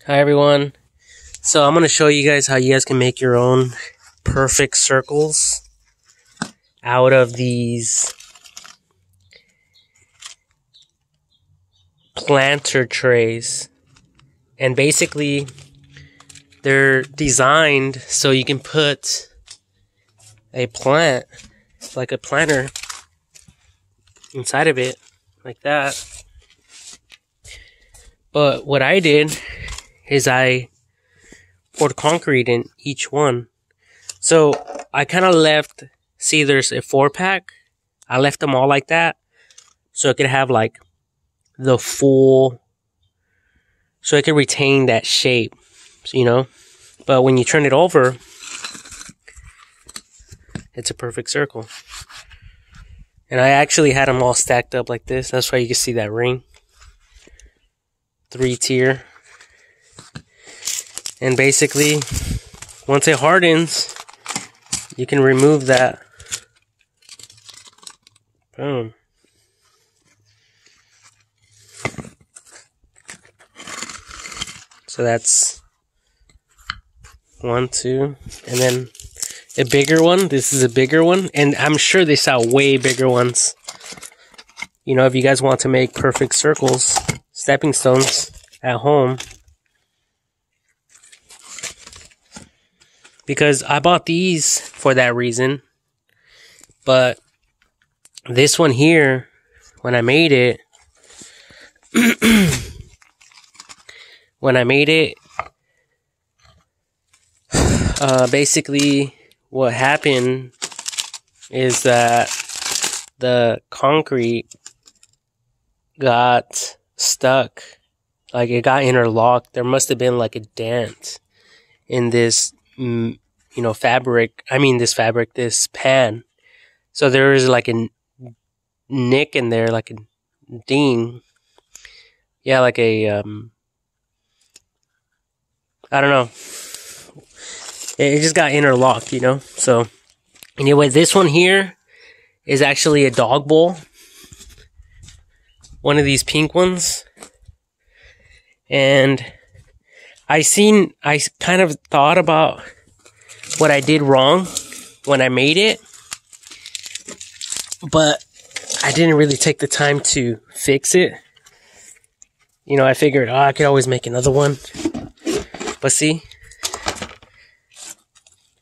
Hi everyone. So I'm going to show you guys how you guys can make your own perfect circles out of these planter trays. And basically they're designed so you can put a plant, like a planter, inside of it, like that. But what I did is I poured concrete in each one. So I kind of left, see there's a 4-pack. I left them all like that. So it could have like the full, so it could retain that shape, you know. But when you turn it over, it's a perfect circle. And I actually had them all stacked up like this. That's why you can see that ring. 3-tier. And basically, once it hardens, you can remove that. Boom. So that's 1, 2, and then a bigger one. This is a bigger one, and I'm sure they sell way bigger ones. You know, if you guys want to make perfect circles, stepping stones at home. Because I bought these for that reason. But this one here, when I made it, basically what happened is that the concrete got stuck. Like it got interlocked. There must have been like a dent in this, you know, this pan. So there is like a nick in there, like a ding. Yeah, like a, I don't know. It just got interlocked, you know. So anyway, this one here is actually a dog bowl. One of these pink ones. And I kind of thought about what I did wrong when I made it, but I didn't really take the time to fix it. You know, I figured, I could always make another one. But see?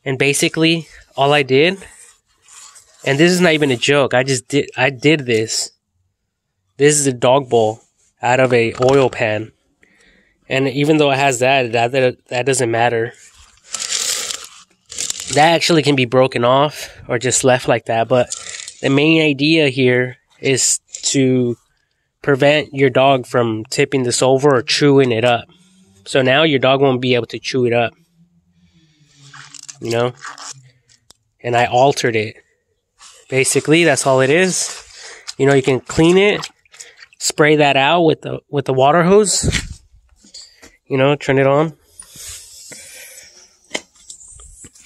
And basically, all I did, and this is not even a joke, I did this. This is a dog bowl out of a oil pan. And even though it has that doesn't matter. That actually can be broken off or just left like that. But the main idea here is to prevent your dog from tipping this over or chewing it up. So now your dog won't be able to chew it up. You know? And I altered it. Basically, that's all it is. You know, you can clean it, spray that out with the water hose. You know, turn it on.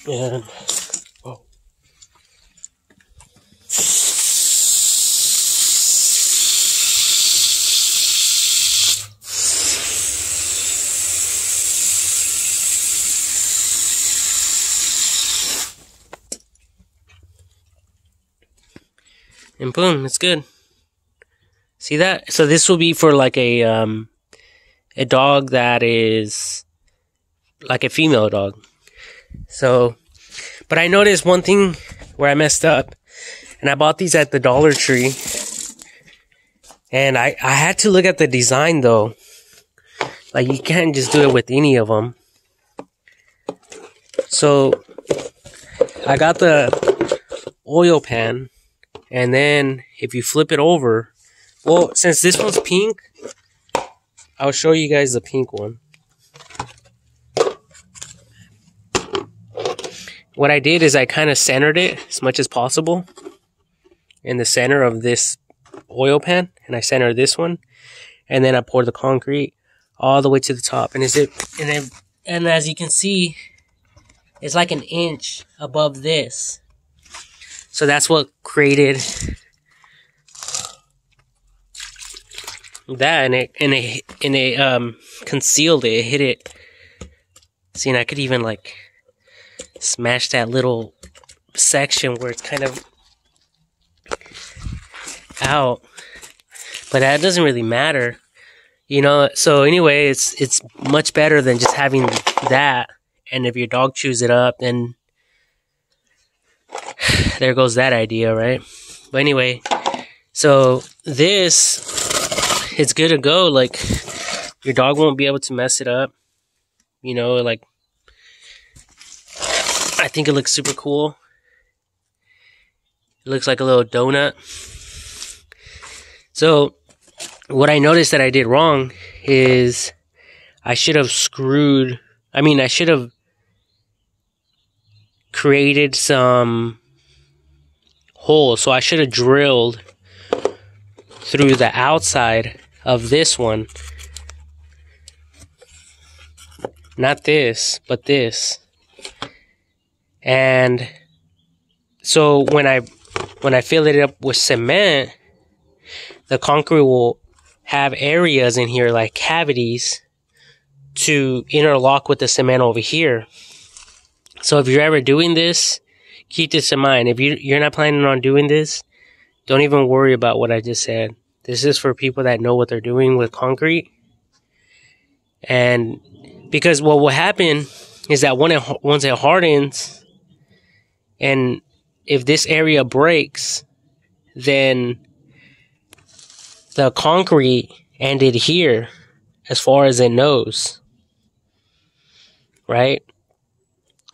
And, whoa. And boom, it's good. See that? So this will be for like a dog that is like a female dog. So, but I noticed one thing where I messed up, and I bought these at the Dollar Tree, and I had to look at the design though. Like you can't just do it with any of them. So I got the oil pan, and then if you flip it over, well, since this one's pink, I'll show you guys the pink one. What I did is I kind of centered it as much as possible in the center of this oil pan, and I centered this one, and then I poured the concrete all the way to the top. And and as you can see, it's like 1 inch above this. So that's what created that, and it concealed it. It hid it. See, and I could even like smash that little section where it's kind of out, but that doesn't really matter, you know. So anyway, it's much better than just having that, and if your dog chews it up, then there goes that idea, right? But anyway, so this, it's good to go. Like, your dog won't be able to mess it up, you know. Like, I think it looks super cool. It looks like a little donut. So what I noticed that I did wrong is I should have created some holes. So I should have drilled through the outside of this one. Not this, but this. And so when I fill it up with cement, the concrete will have areas in here, like cavities, to interlock with the cement over here. So if you're ever doing this, keep this in mind. If you're not planning on doing this, don't even worry about what I just said. This is for people that know what they're doing with concrete. And because what will happen is that once it hardens, and if this area breaks, then the concrete ended here as far as it knows, right?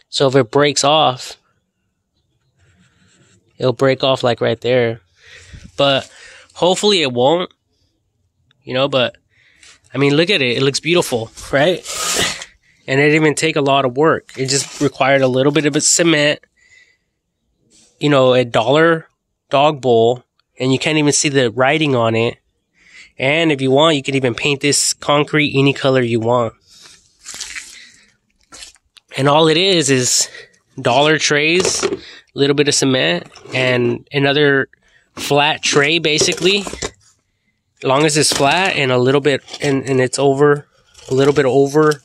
So if it breaks off, it'll break off like right there. But hopefully it won't, you know. But I mean, look at it. It looks beautiful, right? And it didn't even take a lot of work. It just required a little bit of cement, you know, a $1 dog bowl, and you can't even see the writing on it. And if you want, you can even paint this concrete any color you want. And all it is dollar trays, a little bit of cement, and another flat tray, basically. As long as it's flat and a little bit, and it's over, a little bit over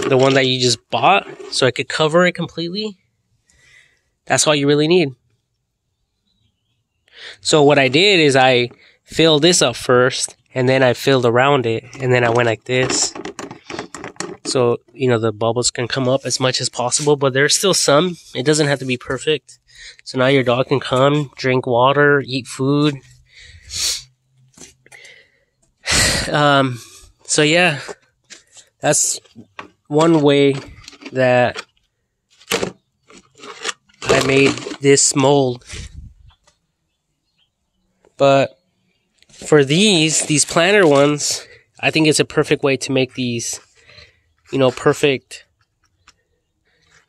the one that you just bought, so it could cover it completely. That's all you really need. So what I did is I filled this up first, and then I filled around it, and then I went like this. So, you know, the bubbles can come up as much as possible, but there's still some. It doesn't have to be perfect. So now your dog can come, drink water, eat food. So yeah, that's one way that I made this mold. But for these planter ones, I think it's a perfect way to make these, you know, perfect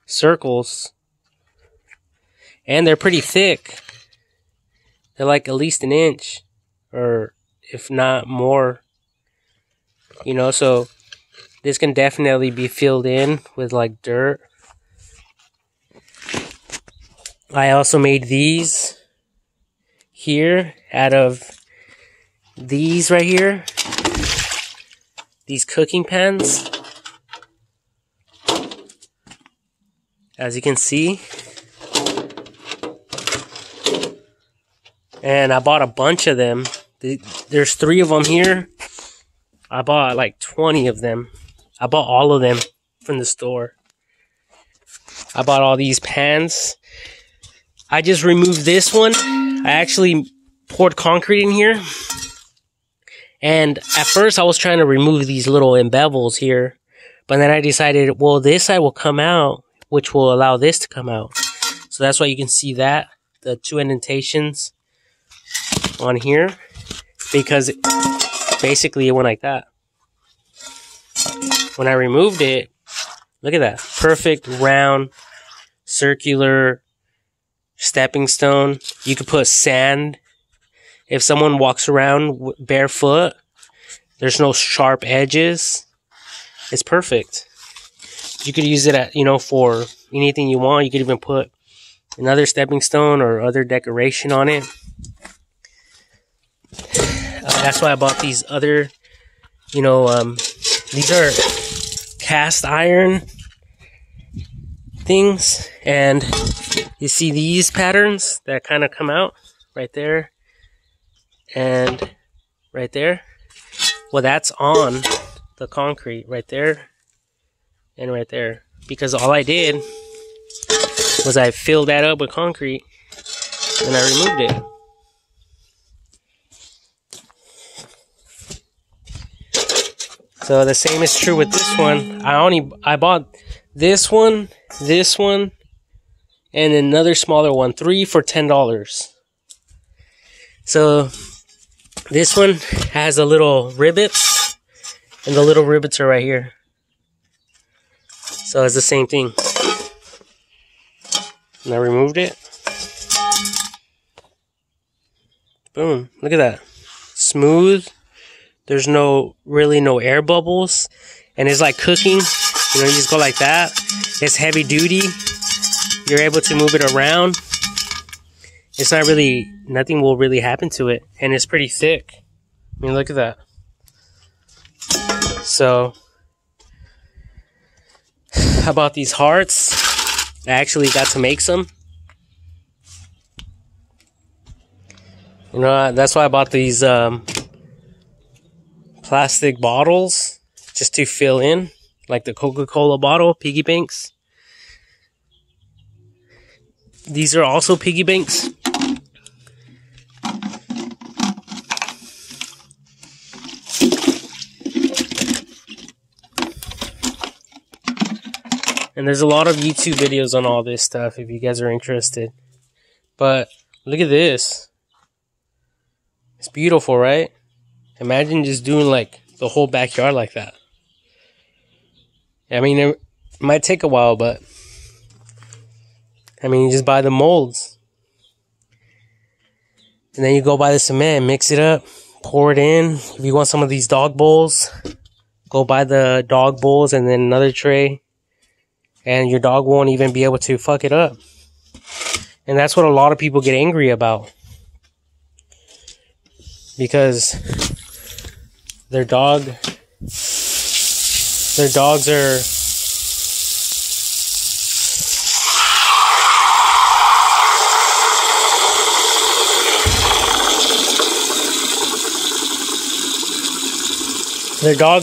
circles. And they're pretty thick. They're like at least an inch, or if not more. You know, so this can definitely be filled in with like dirt. I also made these here out of these right here. These cooking pans. As you can see. And I bought a bunch of them. There's 3 of them here. I bought like 20 of them. I bought all of them from the store. I bought all these pans. I just removed this one. I actually poured concrete in here. And at first I was trying to remove these little embevels here. But then I decided, well, this side will come out, which will allow this to come out. So that's why you can see that. The 2 indentations on here. Because basically it went like that. When I removed it, look at that. Perfect, round, circular stepping stone. You could put sand. If someone walks around barefoot, there's no sharp edges. It's perfect. You could use it at, you know, for anything you want. You could even put another stepping stone or other decoration on it. That's why I bought these other, you know, these are cast iron things, and you see these patterns that kind of come out right there and right there. Well, that's on the concrete right there and right there, because all I did was I filled that up with concrete and I removed it. So the same is true with this one. I bought this one, and another smaller one, 3 for $10. So this one has the little rivets, and the little rivets are right here. So it's the same thing. And I removed it. Boom. Look at that. Smooth. There's really no air bubbles. And it's like cooking. You know, you just go like that. It's heavy duty. You're able to move it around. It's not really, nothing will really happen to it. And it's pretty thick. I mean, look at that. So, I bought these hearts. I actually got to make some. You know, that's why I bought these plastic bottles, just to fill in, like the Coca-Cola bottle, piggy banks. These are also piggy banks. And there's a lot of YouTube videos on all this stuff if you guys are interested. But look at this. It's beautiful, right? Imagine just doing like the whole backyard like that. I mean, it might take a while, but I mean, you just buy the molds. And then you go buy the cement, mix it up, pour it in. If you want some of these dog bowls, go buy the dog bowls and then another tray. And your dog won't even be able to fuck it up. And that's what a lot of people get angry about. Because their dogs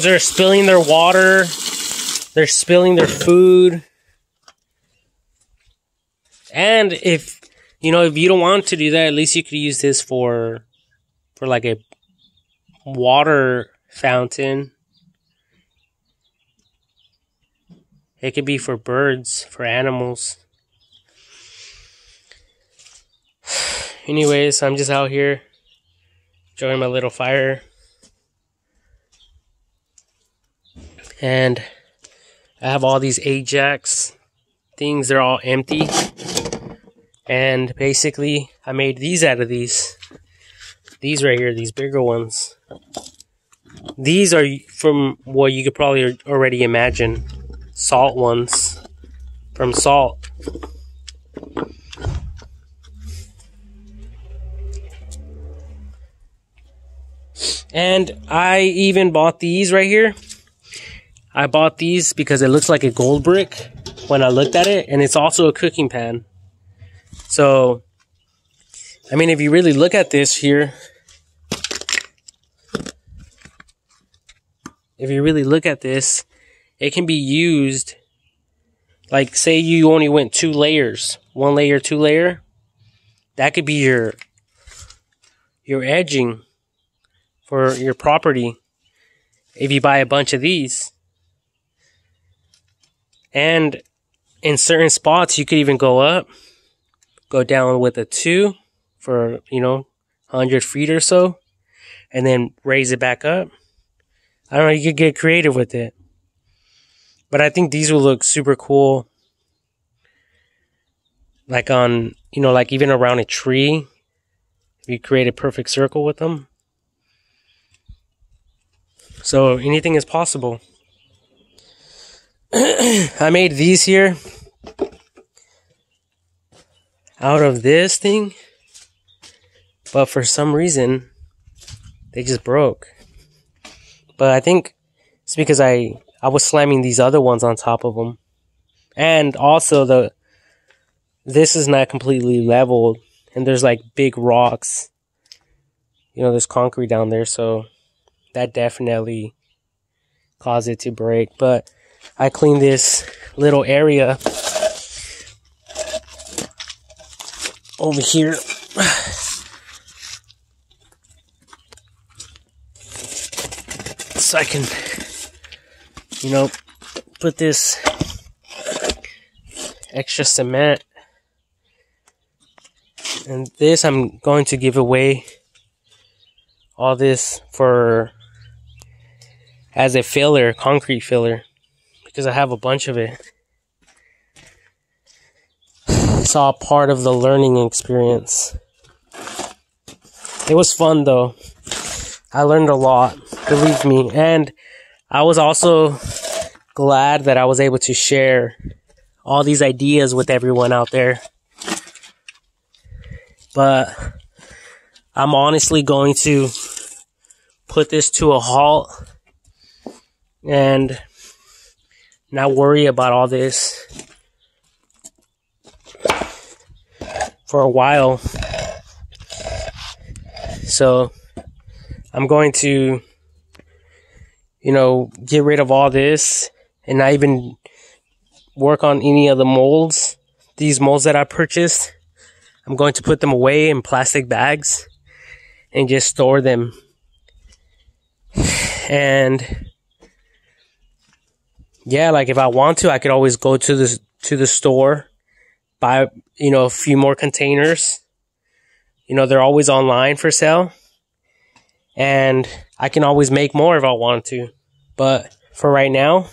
are spilling their water, they're spilling their food. And if you don't want to do that, at least you could use this for like a water fountain. It could be for birds, for animals. Anyways, I'm just out here enjoying my little fire. And I have all these Ajax things. They're all empty. And basically, I made these out of these. These right here, these bigger ones. These are from what you could probably already imagine. Salt ones. From salt. And I even bought these right here. I bought these because it looks like a gold brick when I looked at it. And it's also a cooking pan. So, I mean, if you really look at this here, it can be used, like, say you only went 2 layers, 1 layer, 2 layer, that could be your edging for your property if you buy a bunch of these. And in certain spots, you could even go up, go down with a 2 for, 100 feet or so, and then raise it back up. I don't know, you could get creative with it. But I think these will look super cool. Like on, like even around a tree. You create a perfect circle with them. So anything is possible. I made these here out of this thing. But for some reason, they just broke. But I think it's because I was slamming these other ones on top of them. And also this is not completely leveled, and there's like big rocks. You know, there's concrete down there, so that definitely caused it to break. But I cleaned this little area over here. So I can, you know, put this extra cement. And this I'm going to give away all this for as a filler, concrete filler, because I have a bunch of it. It's all part of the learning experience. It was fun though. I learned a lot, believe me. And I was also glad that I was able to share all these ideas with everyone out there. But I'm honestly going to put this to a halt and not worry about all this for a while. So I'm going to, you know, get rid of all this and not even work on any of the molds. These molds that I purchased, I'm going to put them away in plastic bags and just store them. And yeah, like if I want to, I could always go to the store, buy, you know, a few more containers. You know, they're always online for sale. And I can always make more if I want to. But for right now,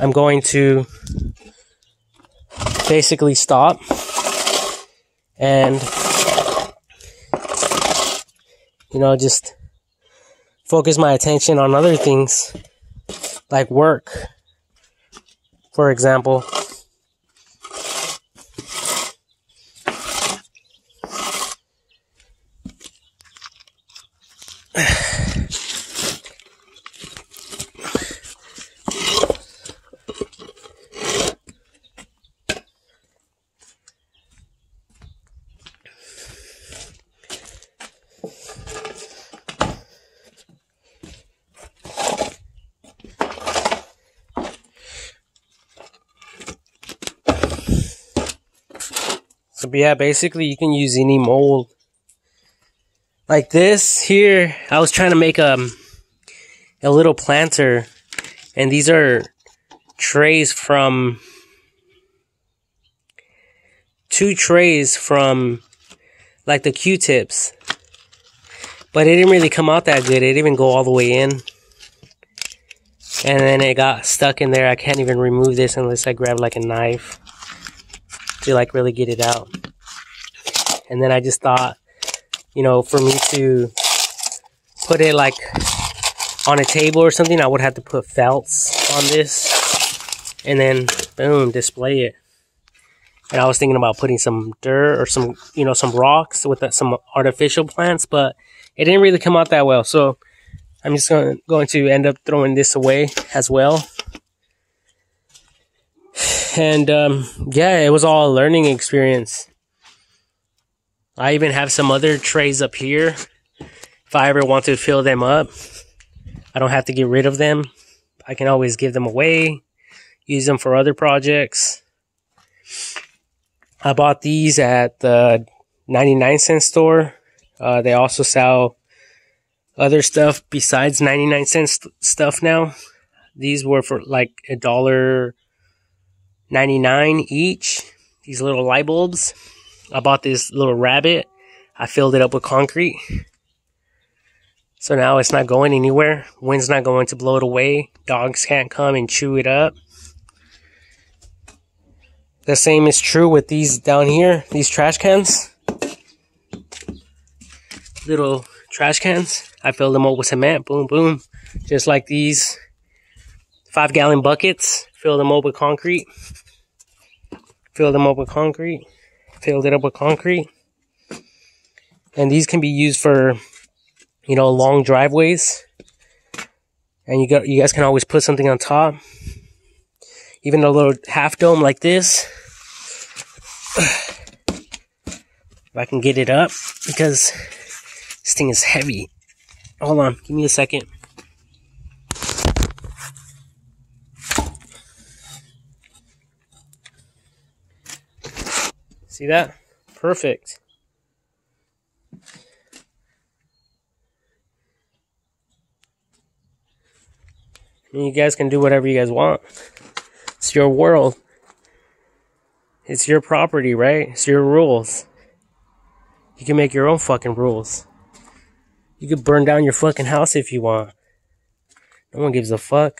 I'm going to basically stop and, you know, just focus my attention on other things like work, for example. So yeah, basically you can use any mold. Like this here, I was trying to make a little planter, and these are trays from 2 trays from like the Q-tips. But it didn't really come out that good. It didn't even go all the way in. And then it got stuck in there. I can't even remove this unless I grab like a knife to like really get it out. And then I just thought, you know, for me to put it like on a table or something, I would have to put felts on this and then boom, display it. And I was thinking about putting some dirt or some, you know, some rocks with some artificial plants, but it didn't really come out that well. So I'm just going to end up throwing this away as well. And yeah, it was all a learning experience. I even have some other trays up here. If I ever want to fill them up, I don't have to get rid of them. I can always give them away, use them for other projects. I bought these at the 99-cent store. They also sell other stuff besides 99-cent stuff now. These were for like $1.99 each. These little light bulbs. I bought this little rabbit. I filled it up with concrete. So now it's not going anywhere. Wind's not going to blow it away. Dogs can't come and chew it up. The same is true with these down here. These trash cans. Little trash cans. I filled them up with cement. Boom, boom. Just like these 5-gallon buckets. Fill them up with concrete. Fill them up with concrete. Filled it up with concrete. And these can be used for you know, long driveways. And you guys can always put something on top. Even a little half dome like this. If I can get it up, because this thing is heavy. Hold on, give me a second. See that? Perfect. And you guys can do whatever you guys want. It's your world. It's your property, right? It's your rules. You can make your own fucking rules. You could burn down your fucking house if you want. No one gives a fuck.